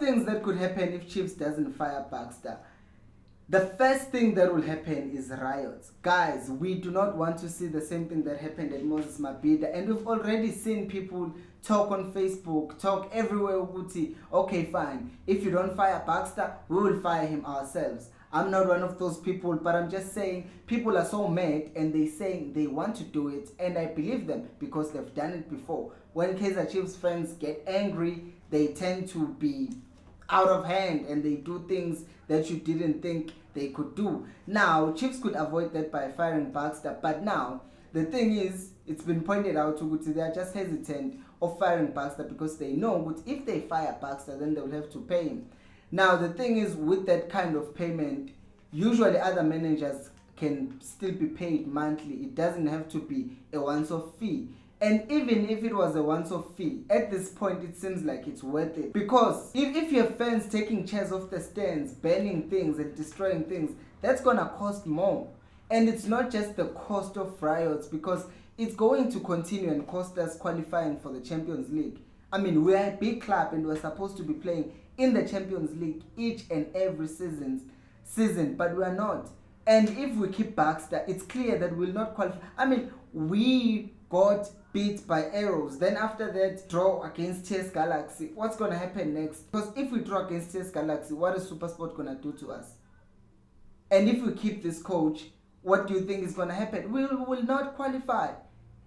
things that could happen if Chiefs doesn't fire Baxter. The first thing that will happen is riots. Guys, we do not want to see the same thing that happened at Moses Mabhida. And we've already seen people talk on Facebook, talk everywhere. Okay, fine. If you don't fire Baxter, we will fire him ourselves. I'm not one of those people, but I'm just saying people are so mad and they're saying they want to do it. And I believe them because they've done it before. When Kaizer Chiefs fans get angry, they tend to be out of hand and they do things that you didn't think they could do. Now, Chiefs could avoid that by firing Baxter, but now the thing is, it's been pointed out to they are just hesitant of firing Baxter because they know if they fire Baxter, then they will have to pay him. Now, the thing is, with that kind of payment, usually other managers can still be paid monthly. It doesn't have to be a once-off fee. And even if it was a once-off fee, at this point it seems like it's worth it. Because if you have fans taking chairs off the stands, banning things and destroying things, that's gonna cost more. And it's not just the cost of riots, because it's going to continue and cost us qualifying for the Champions League. I mean, we're a big club and we're supposed to be playing in the Champions League each and every season, but we're not. And if we keep Baxter, it's clear that we'll not qualify. I mean, we got beat by Arrows. Then after that, draw against TS Galaxy. What's going to happen next? Because if we draw against TS Galaxy, what is SuperSport going to do to us? And if we keep this coach, what do you think is going to happen? We will not qualify.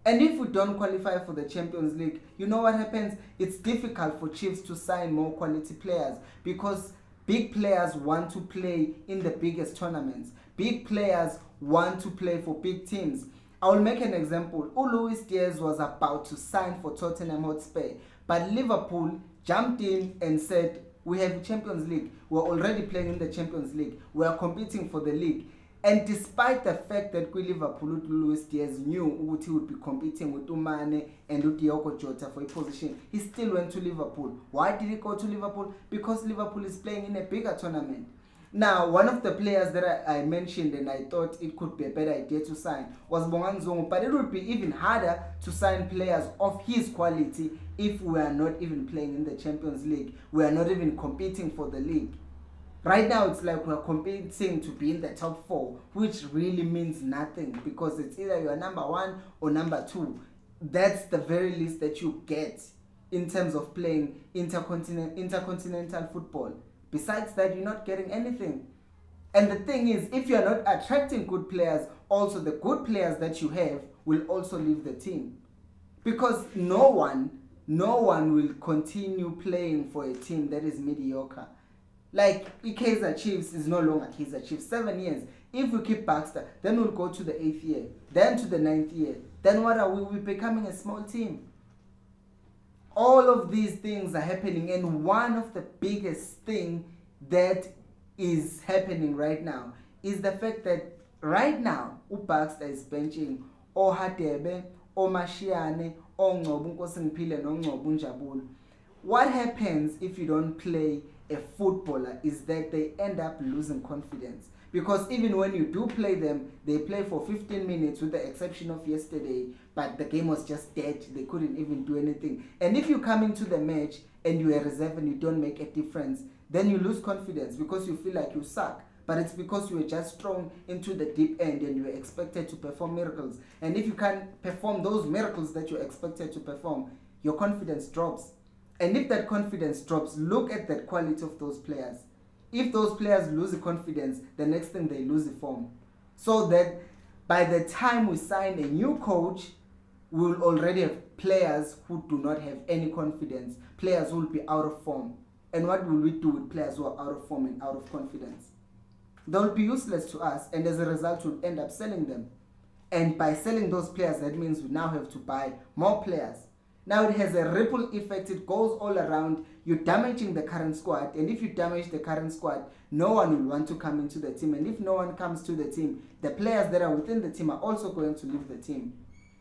And if we don't qualify for the Champions League, you know what happens? It's difficult for Chiefs to sign more quality players because big players want to play in the biggest tournaments. Big players want to play for big teams. I will make an example. Luis Diaz was about to sign for Tottenham Hotspur, but Liverpool jumped in and said, we have the Champions League. We're already playing in the Champions League. We are competing for the league. And despite the fact that Liverpool, Luis Diaz knew he would be competing with Umane and Diogo Jota for a position, he still went to Liverpool. Why did he go to Liverpool? Because Liverpool is playing in a bigger tournament. Now, one of the players that I mentioned and I thought it could be a better idea to sign was Bonganzongo, but it would be even harder to sign players of his quality if we are not even playing in the Champions League. We are not even competing for the league. Right now, it's like we're competing to be in the top 4, which really means nothing because it's either you're number 1 or number 2. That's the very least that you get in terms of playing intercontinental football. Besides that, you're not getting anything. And the thing is, if you're not attracting good players, also the good players that you have will also leave the team. Because no one will continue playing for a team that is mediocre. Like Kaizer Chiefs is no longer Kaizer Chiefs. 7 years. If we keep Baxter, then we'll go to the 8th year, then to the 9th year. Then what are we? We're becoming a small team. All of these things are happening, and one of the biggest thing that is happening right now is the fact that right now Baxter is benching Hadebe, Mashiane, Ngcobo Nkosingphile, Ngcobo Njabul. What happens if you don't play a footballer is that they end up losing confidence. Because even when you do play them, they play for 15 minutes with the exception of yesterday, but the game was just dead. They couldn't even do anything. And if you come into the match and you are reserved and you don't make a difference, then you lose confidence because you feel like you suck. But it's because you were just thrown into the deep end and you were expected to perform miracles. And if you can't perform those miracles that you're expected to perform, your confidence drops. And if that confidence drops, look at the quality of those players. If those players lose the confidence, the next thing they lose the form. So that by the time we sign a new coach, we will already have players who do not have any confidence, players who will be out of form. And what will we do with players who are out of form and out of confidence? They will be useless to us, and as a result, we'll end up selling them. And by selling those players, that means we now have to buy more players. Now it has a ripple effect. It goes all around. You're damaging the current squad. And if you damage the current squad, no one will want to come into the team. And if no one comes to the team, the players that are within the team are also going to leave the team.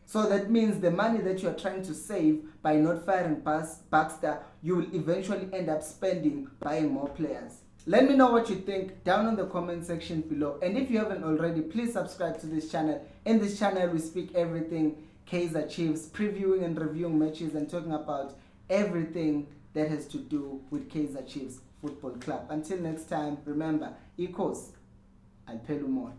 So that means the money that you are trying to save by not firing Baxter, you will eventually end up spending buying more players. Let me know what you think down in the comment section below. And if you haven't already, please subscribe to this channel. In this channel, we speak everything Kaizer Chiefs, previewing and reviewing matches and talking about everything that has to do with Kaizer Chiefs Football Club. Until next time, remember, Ecos, Alpelumon.